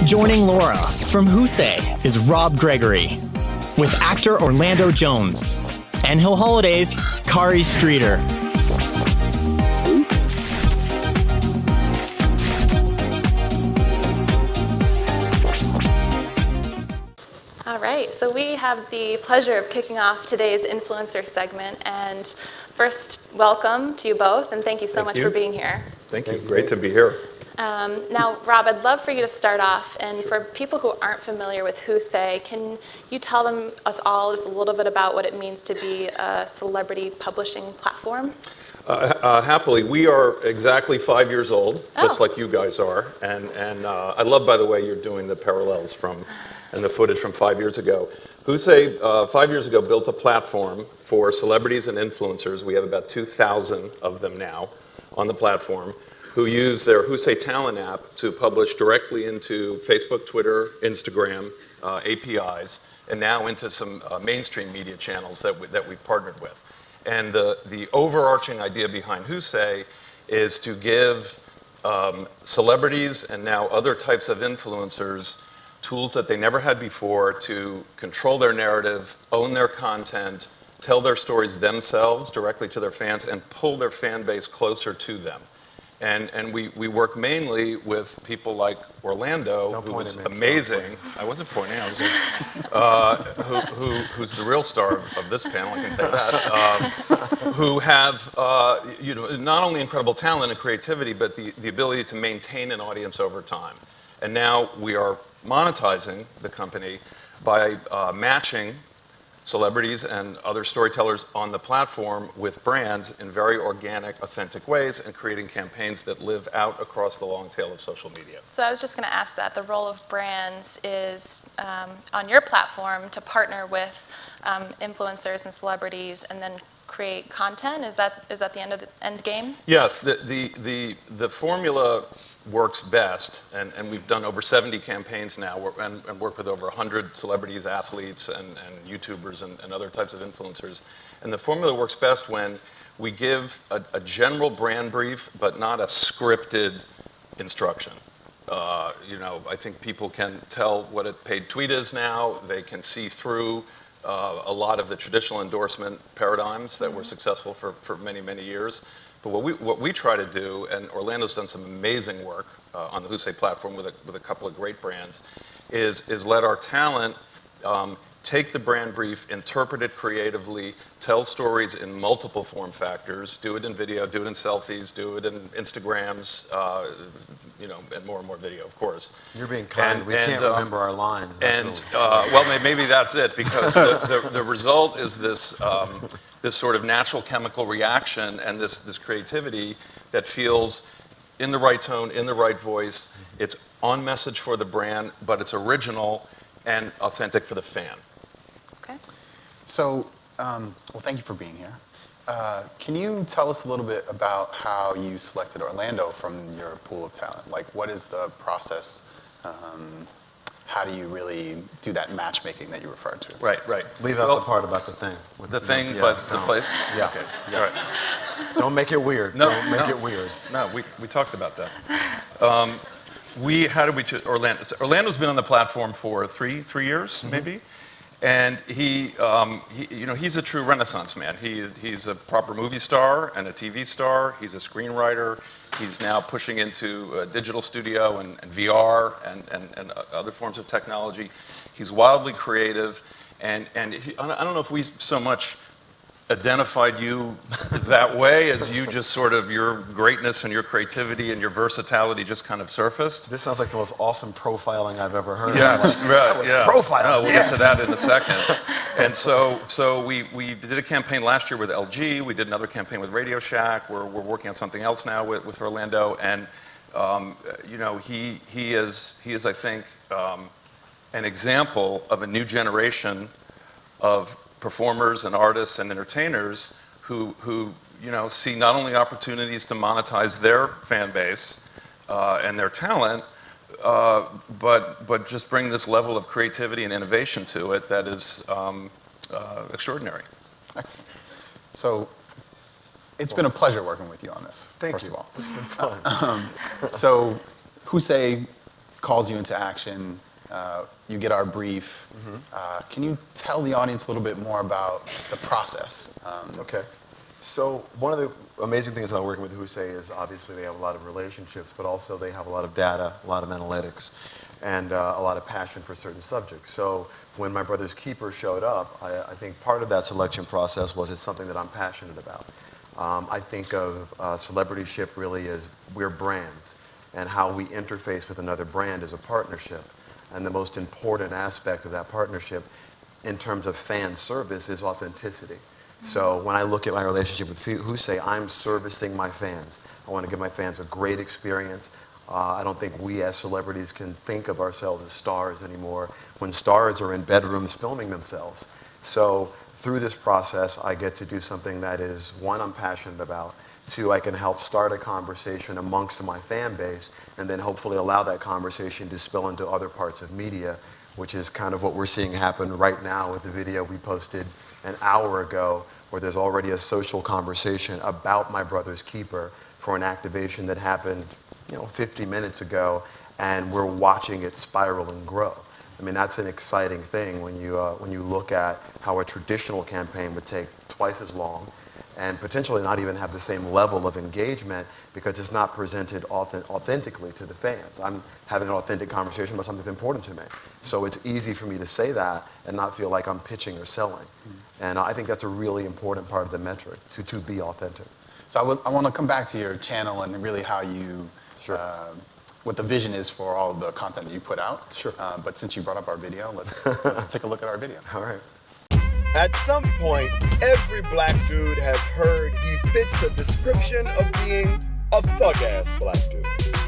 Joining Laura from WhoSay is Rob Gregory, with actor Orlando Jones, and Holiday's Kari Streeter. All right, so we have the pleasure of kicking off today's influencer segment. And first, welcome to you both, and thank you so much for being here. Thank you. Great to be here. Now, Rob, I'd love for you to start off, and for people who aren't familiar with WhoSay, can you tell us all just a little bit about what it means to be a celebrity publishing platform? Happily, we are exactly 5 years old, just like you guys are, and I love, by the way, you're doing the parallels and the footage from 5 years ago. WhoSay, 5 years ago, built a platform for celebrities and influencers. We have about 2,000 of them now on the platform, who use their WhoSay Talent app to publish directly into Facebook, Twitter, Instagram, APIs, and now into some mainstream media channels that we've partnered with. And the overarching idea behind WhoSay is to give celebrities and now other types of influencers tools that they never had before to control their narrative, own their content, tell their stories themselves directly to their fans, and pull their fan base closer to them. And we work mainly with people like Orlando, who's amazing. I wasn't pointing. I was who's the real star of this panel. I can say that. Who have not only incredible talent and creativity, but the ability to maintain an audience over time. And now we are monetizing the company by matching celebrities and other storytellers on the platform with brands in very organic, authentic ways, and creating campaigns that live out across the long tail of social media. So I was just going to ask that. The role of brands is on your platform to partner with influencers and celebrities and then create content. Is that the end game? Yes, the formula works best, and we've done over 70 campaigns now and worked with over 100 celebrities, athletes, and YouTubers and other types of influencers. And the formula works best when we give a general brand brief, but not a scripted instruction. I think people can tell what a paid tweet is now. They can see through a lot of the traditional endorsement paradigms that were successful for many, many years. But what we try to do, and Orlando's done some amazing work on the WhoSay platform with a couple of great brands, is let our talent take the brand brief, interpret it creatively, tell stories in multiple form factors, do it in video, do it in selfies, do it in Instagrams, and more video, of course. You're being kind. We can't remember our lines. Well, maybe that's it, because the result is this sort of natural chemical reaction and this creativity that feels in the right tone, in the right voice. It's on message for the brand, but it's original and authentic for the fan. Okay. So, thank you for being here. Can you tell us a little bit about how you selected Orlando from your pool of talent? Like, what is the process? How do you really do that matchmaking that you referred to? Right. Leave out the part about the thing. The place? Yeah. Okay. Yeah. All right. Don't make it weird. Don't make it weird. No, we talked about that. How did we choose Orlando? So Orlando's been on the platform for three years, maybe. And he's a true Renaissance man. He's a proper movie star and a TV star. He's a screenwriter. He's now pushing into a digital studio and VR and other forms of technology. He's wildly creative, and I don't know if we so much identified you that way as you just sort of, your greatness and your creativity and your versatility just kind of surfaced. This sounds like the most awesome profiling I've ever heard. Yes, right. Profiling. No, we'll get to that in a second. And so we did a campaign last year with LG. We did another campaign with Radio Shack. We're working on something else now with Orlando. And he is I think an example of a new generation of performers and artists and entertainers who see not only opportunities to monetize their fan base and their talent, but just bring this level of creativity and innovation to it that is extraordinary. Excellent. So it's been a pleasure working with you on this. Thank first you. of all. It's been fun. So WhoSay calls you into action. You get our brief. Can you tell the audience a little bit more about the process? Okay. So one of the amazing things about working with WhoSay is obviously they have a lot of relationships, but also they have a lot of data, a lot of analytics, and a lot of passion for certain subjects. So when My Brother's Keeper showed up, I think part of that selection process was it's something that I'm passionate about. I think of celebrityship really as we're brands, and how we interface with another brand is a partnership. And the most important aspect of that partnership in terms of fan service is authenticity. So when I look at my relationship with WhoSay, I'm servicing my fans. I want to give my fans a great experience. I don't think we as celebrities can think of ourselves as stars anymore when stars are in bedrooms filming themselves. So through this process, I get to do something that is, one, I'm passionate about, two, I can help start a conversation amongst my fan base, and then hopefully allow that conversation to spill into other parts of media, which is kind of what we're seeing happen right now with the video we posted an hour ago, where there's already a social conversation about My Brother's Keeper for an activation that happened 50 minutes ago, and we're watching it spiral and grow. I mean, that's an exciting thing when you look at how a traditional campaign would take twice as long and potentially not even have the same level of engagement because it's not presented authentically to the fans. I'm having an authentic conversation about something that's important to me. So it's easy for me to say that and not feel like I'm pitching or selling. And I think that's a really important part of the metric, to be authentic. So I want to come back to your channel and really how you, what the vision is for all of the content that you put out. Sure. But since you brought up our video, let's take a look at our video. All right. At some point, every black dude has heard he fits the description of being a thug-ass black dude.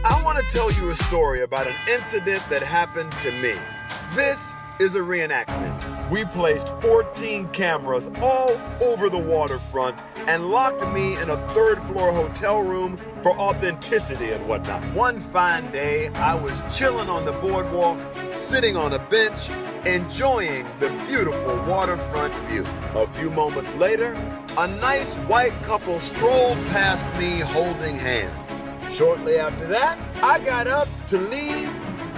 I want to tell you a story about an incident that happened to me. This is a reenactment. We placed 14 cameras all over the waterfront and locked me in a third-floor hotel room for authenticity and whatnot. One fine day, I was chilling on the boardwalk, sitting on a bench, enjoying the beautiful waterfront view. A few moments later, a nice white couple strolled past me holding hands. Shortly after that, I got up to leave,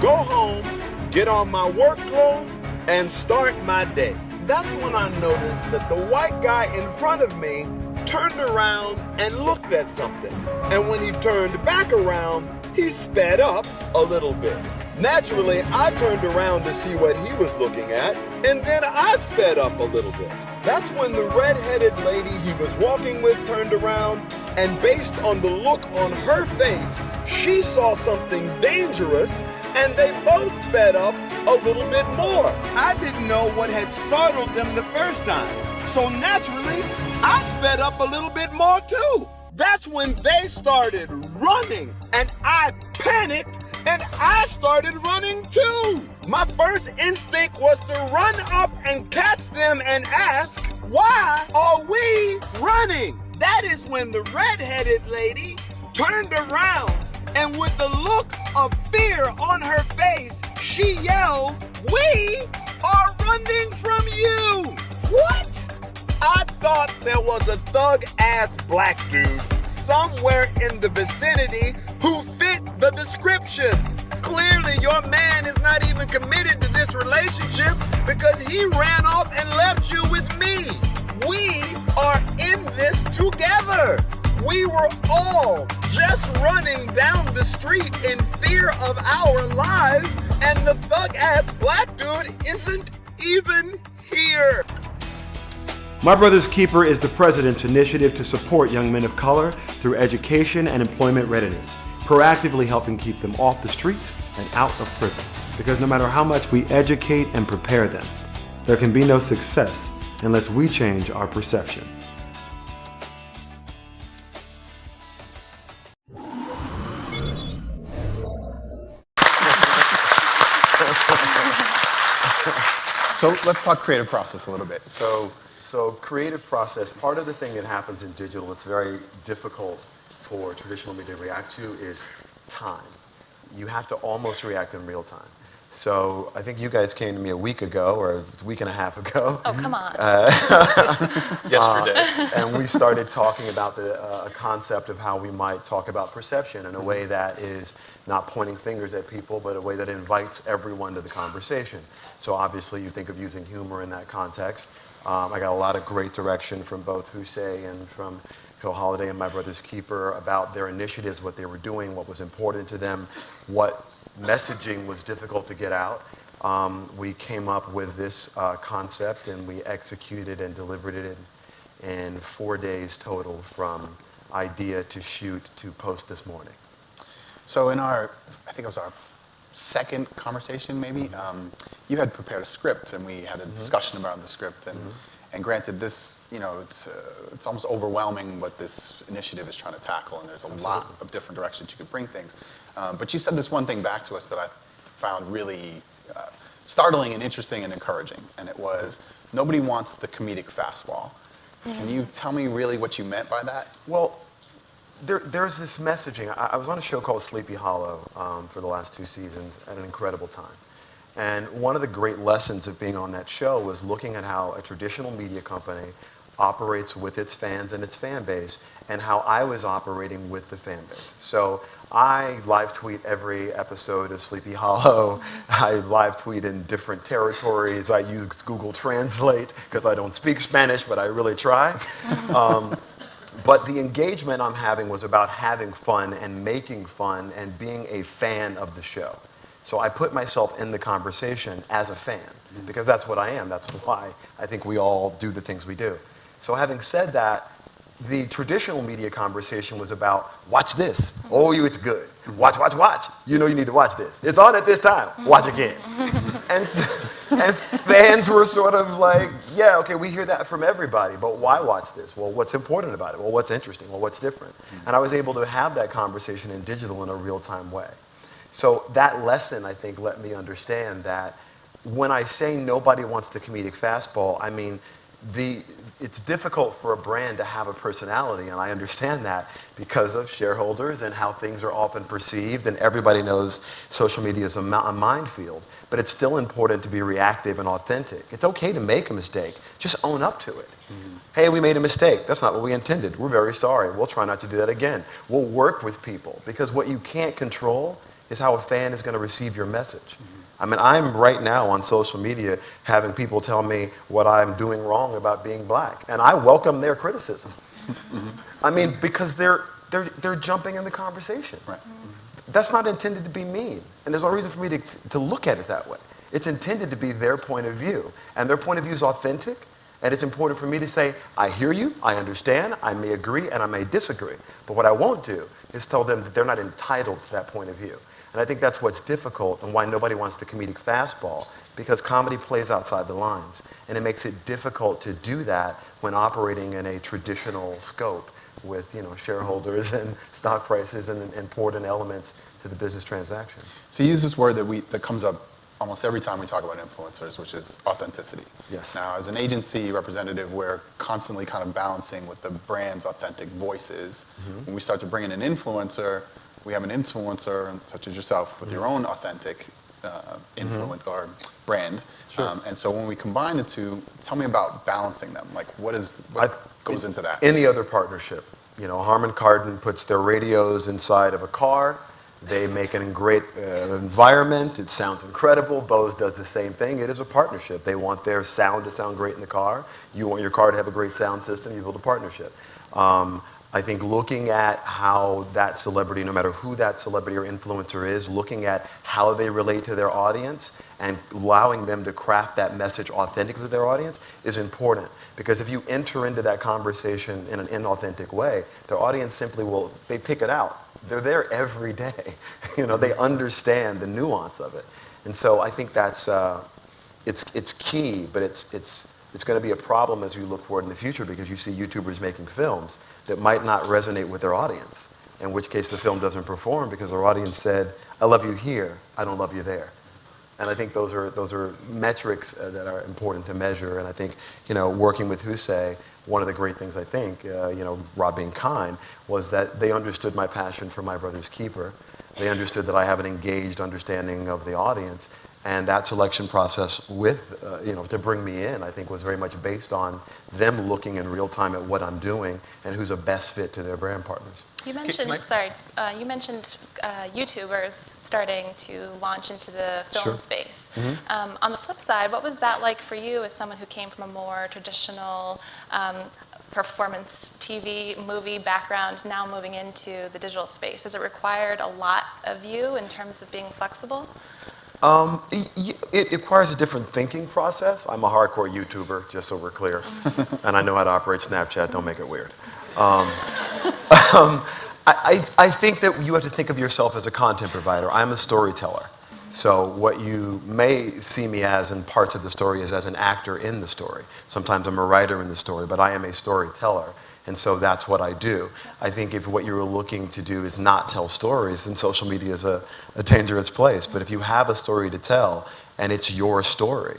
go home, get on my work clothes, and start my day. That's when I noticed that the white guy in front of me turned around and looked at something. And when he turned back around, he sped up a little bit. Naturally, I turned around to see what he was looking at, and then I sped up a little bit. That's when the red-headed lady he was walking with turned around, and based on the look on her face, she saw something dangerous, and they both sped up a little bit more. I didn't know what had startled them the first time, so naturally, I sped up a little bit more too. That's when they started running, and I panicked, and I started running too. My first instinct was to run up and catch them and ask, why are we running? That is when the red-headed lady turned around, and with the look of fear on her face, she yelled, we are running from you. What? I thought there was a thug-ass black dude somewhere in the vicinity who fit the description. Clearly, your man is not even committed to this relationship because he ran off and left you with me. We are in this together. We were all just running down the street in fear of our lives, and the thug-ass black dude isn't even here. My Brother's Keeper is the President's initiative to support young men of color through education and employment readiness, proactively helping keep them off the streets and out of prison. Because no matter how much we educate and prepare them, there can be no success unless we change our perception. So let's talk creative process a little bit. So creative process, part of the thing that happens in digital that's very difficult for traditional media to react to is time. You have to almost react in real time. So I think you guys came to me a week ago or a week and a half ago. Oh, come on. Yesterday. And we started talking about a concept of how we might talk about perception in a way that is not pointing fingers at people, but a way that invites everyone to the conversation. So obviously you think of using humor in that context. I got a lot of great direction from both WhoSay and from Holliday and My Brother's Keeper about their initiatives, what they were doing, what was important to them, what messaging was difficult to get out. We came up with this concept and we executed and delivered it in 4 days total from idea to shoot to post this morning. So in I think it was our second conversation maybe, you had prepared a script and we had a discussion about the script. And granted, this, it's almost overwhelming what this initiative is trying to tackle, and there's a lot of different directions you could bring things. But you said this one thing back to us that I found really startling and interesting and encouraging, and it was, nobody wants the comedic fastball. Can you tell me really what you meant by that? Well, there's this messaging. I was on a show called Sleepy Hollow for the last 2 seasons at an incredible time. And one of the great lessons of being on that show was looking at how a traditional media company operates with its fans and its fan base, and how I was operating with the fan base. So I live tweet every episode of Sleepy Hollow. I live tweet in different territories. I use Google Translate because I don't speak Spanish, but I really try. But the engagement I'm having was about having fun and making fun and being a fan of the show. So I put myself in the conversation as a fan, because that's what I am. That's why I think we all do the things we do. So having said that, the traditional media conversation was about, watch this. Oh, it's good. Watch, watch, watch. You know you need to watch this. It's on at this time. Watch again. And fans were sort of like, yeah, okay, we hear that from everybody, but why watch this? Well, what's important about it? Well, what's interesting? Well, what's different? And I was able to have that conversation in digital in a real-time way. So that lesson, I think, let me understand that when I say nobody wants the comedic fastball, I mean, it's difficult for a brand to have a personality, and I understand that because of shareholders and how things are often perceived, and everybody knows social media is a minefield, but it's still important to be reactive and authentic. It's okay to make a mistake, just own up to it. Hey, we made a mistake. That's not what we intended. We're very sorry. We'll try not to do that again. We'll work with people, because what you can't control is how a fan is going to receive your message. I mean, I'm right now on social media having people tell me what I'm doing wrong about being black, and I welcome their criticism. I mean, because they're jumping in the conversation. Right. That's not intended to be mean, and there's no reason for me to look at it that way. It's intended to be their point of view, and their point of view is authentic, and it's important for me to say, I hear you, I understand, I may agree, and I may disagree, but what I won't do is tell them that they're not entitled to that point of view. And I think that's what's difficult and why nobody wants the comedic fastball, because comedy plays outside the lines. And it makes it difficult to do that when operating in a traditional scope with shareholders and stock prices and important elements to the business transaction. So you use this word that comes up almost every time we talk about influencers, which is authenticity. Yes. Now, as an agency representative, we're constantly kind of balancing what the brand's authentic voice is. When we start to bring in an influencer, we have an influencer, such as yourself, with your own authentic influence or brand. Sure. And so when we combine the two, tell me about balancing them. Like, what goes into that? Any other partnership. Harman Kardon puts their radios inside of a car. They make it in great environment. It sounds incredible. Bose does the same thing. It is a partnership. They want their sound to sound great in the car. You want your car to have a great sound system. You build a partnership. I think looking at how that celebrity, no matter who that celebrity or influencer is, looking at how they relate to their audience and allowing them to craft that message authentically to their audience is important. Because if you enter into that conversation in an inauthentic way, their audience simply they pick it out. They're there every day. They understand the nuance of it. And so I think that's, it's key, but it's going to be a problem as we look forward in the future, because you see YouTubers making films that might not resonate with their audience, in which case the film doesn't perform because their audience said, I love you here, I don't love you there. And I think those are metrics that are important to measure. And I think, working with WhoSay, one of the great things I think, Rob being kind, was that they understood my passion for My Brother's Keeper. They understood that I have an engaged understanding of the audience. And that selection process with, to bring me in, I think was very much based on them looking in real time at what I'm doing and who's a best fit to their brand partners. You mentioned, you mentioned YouTubers starting to launch into the film Sure. space. On the flip side, what was that like for you as someone who came from a more traditional performance TV, movie background, now moving into the digital space? Has it required a lot of you in terms of being flexible? It requires a different thinking process. I'm a hardcore YouTuber, just so we're clear. And I know how to operate Snapchat, don't make it weird. I think that you have to think of yourself as a content provider. I'm a storyteller. So what you may see me as in parts of the story is as an actor in the story. Sometimes I'm a writer in the story, but I am a storyteller. And so that's what I do. I think if what you're looking to do is not tell stories, then social media is a dangerous place. But if you have a story to tell and it's your story,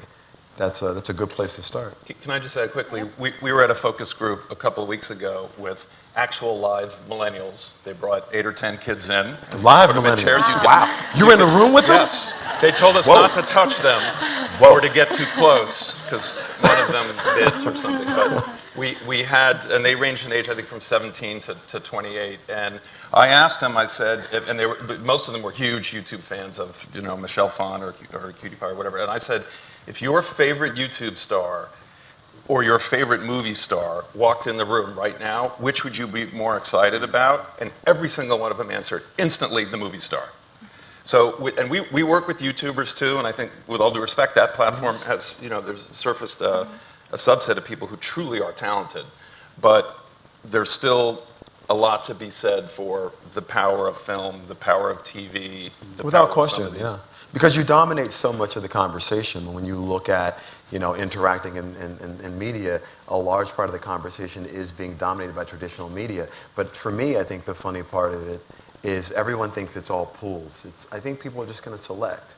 that's a good place to start. Can I just add quickly, we were at a focus group a couple of weeks ago with actual live millennials. They brought 8 or 10 kids in. Live put them in millennials? chairs. Wow. You were in the room with them? Yes. They told us not to touch them or to get too close, because one of them did or something. But we had, and they ranged in age, I think, from 17 to 28. And I asked them, I said, and most of them were huge YouTube fans of, Michelle Phan or Cutie Pie or whatever. And I said, if your favorite YouTube star or your favorite movie star walked in the room right now, which would you be more excited about? And every single one of them answered instantly, the movie star. So, we work with YouTubers too, and I think, with all due respect, that platform has, there's surfaced a subset of people who truly are talented, but there's still a lot to be said for the power of film, the power of TV. Without question, yeah. Because you dominate so much of the conversation. When you look at, interacting in media, a large part of the conversation is being dominated by traditional media. But for me, I think the funny part of it is everyone thinks it's all pools. I think people are just going to select.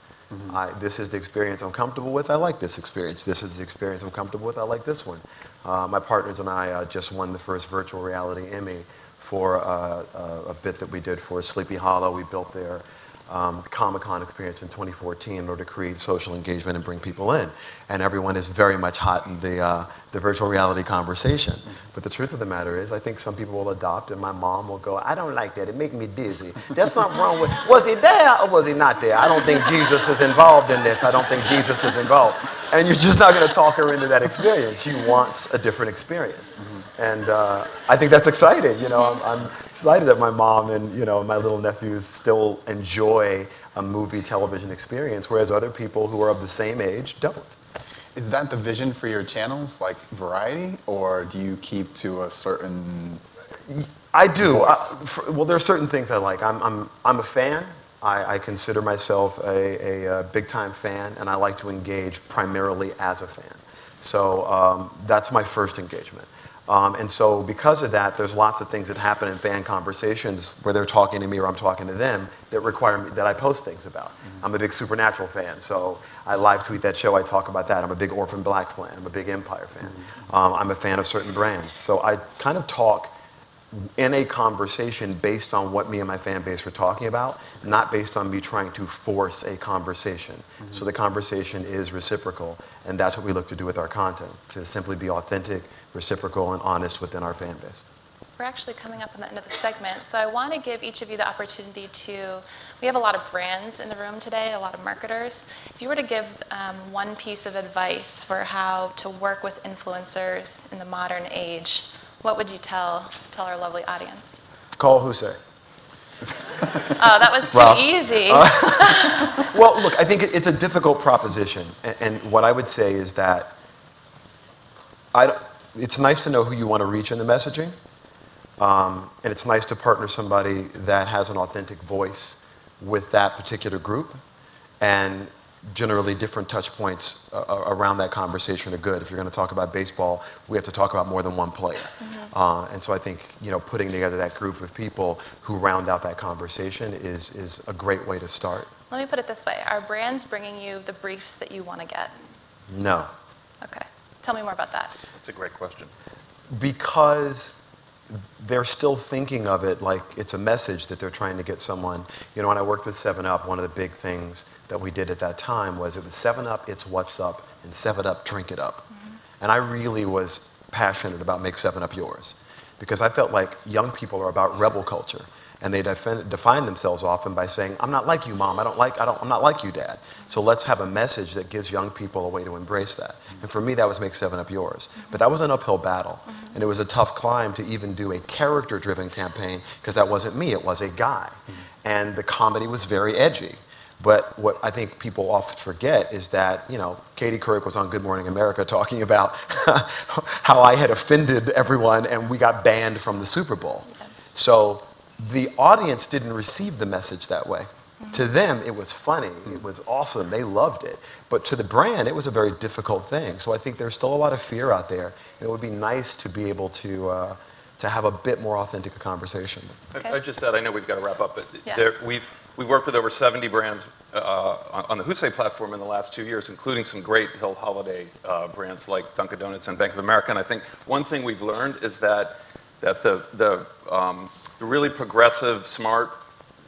This is the experience I'm comfortable with. I like this experience. This is the experience I'm comfortable with. I like this one. My partners and I just won the first virtual reality Emmy for a bit that we did for Sleepy Hollow. We built their Comic-Con experience in 2014 in order to create social engagement and bring people in. And everyone is very much hot in the virtual reality conversation. But the truth of the matter is, I think some people will adopt, and my mom will go, I don't like that, it makes me dizzy. There's something wrong with, was he there or was he not there? I don't think Jesus is involved in this. I don't think Jesus is involved. And you're just not going to talk her into that experience. She wants a different experience. And I think that's exciting. I'm excited that my mom and my little nephews still enjoy a movie television experience, whereas other people who are of the same age don't. Is that the vision for your channels, like variety, or do you keep to a certain? I do. Well, there are certain things I like. I'm a fan. I consider myself a big-time fan, and I like to engage primarily as a fan. So that's my first engagement. And so because of that, there's lots of things that happen in fan conversations where they're talking to me or I'm talking to them that require me, that I post things about. I'm a big Supernatural fan, so I live tweet that show, I talk about that. I'm a big Orphan Black fan, I'm a big Empire fan. I'm a fan of certain brands. So I kind of talk in a conversation based on what me and my fan base were talking about, not based on me trying to force a conversation. So the conversation is reciprocal, and that's what we look to do with our content, to simply be authentic, reciprocal, and honest within our fan base. We're actually coming up on the end of the segment, so I want to give each of you the opportunity to, we have a lot of brands in the room today, a lot of marketers. If you were to give one piece of advice for how to work with influencers in the modern age, what would you tell our lovely audience? Call WhoSay. Oh, that was too easy. Well, look, I think it's a difficult proposition. And what I would say is that it's nice to know who you want to reach in the messaging. And it's nice to partner somebody that has an authentic voice with that particular group. And generally different touch points around that conversation are good. If you're going to talk about baseball, we have to talk about more than one player. And so I think putting together that group of people who round out that conversation is a great way to start. Let me put it this way. Are brands bringing you the briefs that you want to get? No. Okay. Tell me more about that. That's a great question. Because they're still thinking of it like it's a message that they're trying to get someone. You know, when I worked with 7-Up, one of the big things that we did at that time was it was 7-Up, it's what's up, and 7-Up, drink it up. And I really was passionate about make 7-Up yours, because I felt like young people are about rebel culture. And they define themselves often by saying, I'm not like you, Mom. I'm not like you, Dad. So let's have a message that gives young people a way to embrace that. And for me, that was make 7-Up yours. But that was an uphill battle. And it was a tough climb to even do a character-driven campaign, because that wasn't me, it was a guy. And the comedy was very edgy. But what I think people often forget is that, you know, Katie Couric was on Good Morning America talking about how I had offended everyone and we got banned from the Super Bowl. So the audience didn't receive the message that way. To them, it was funny, it was awesome, they loved it. But to the brand, it was a very difficult thing. So I think there's still a lot of fear out there, and it would be nice to be able to have a bit more authentic conversation. I just said, I know we've got to wrap up, but Yeah. we've worked with over 70 brands on the WhoSay platform in the last 2 years, including some great Holliday brands like Dunkin' Donuts and Bank of America. And I think one thing we've learned is that the really progressive, smart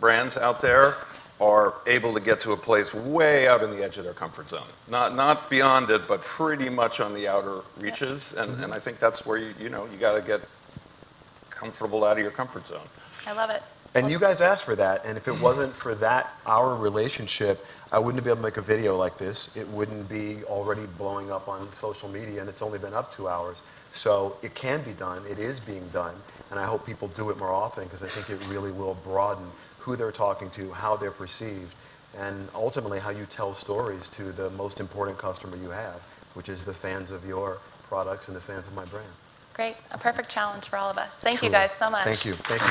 brands out there are able to get to a place way out in the edge of their comfort zone. Not beyond it, but pretty much on the outer reaches. And I think that's where you got to get comfortable out of your comfort zone. I love it. And you guys asked for that, and if it wasn't for that, our relationship, I wouldn't be able to make a video like this. It wouldn't be already blowing up on social media, and it's only been up 2 hours. So it can be done, it is being done, and I hope people do it more often, because I think it really will broaden who they're talking to, how they're perceived, and ultimately how you tell stories to the most important customer you have, which is the fans of your products and the fans of my brand. Great. A perfect challenge for all of us. Thank you Truly. guys so much. Thank you. Thank you.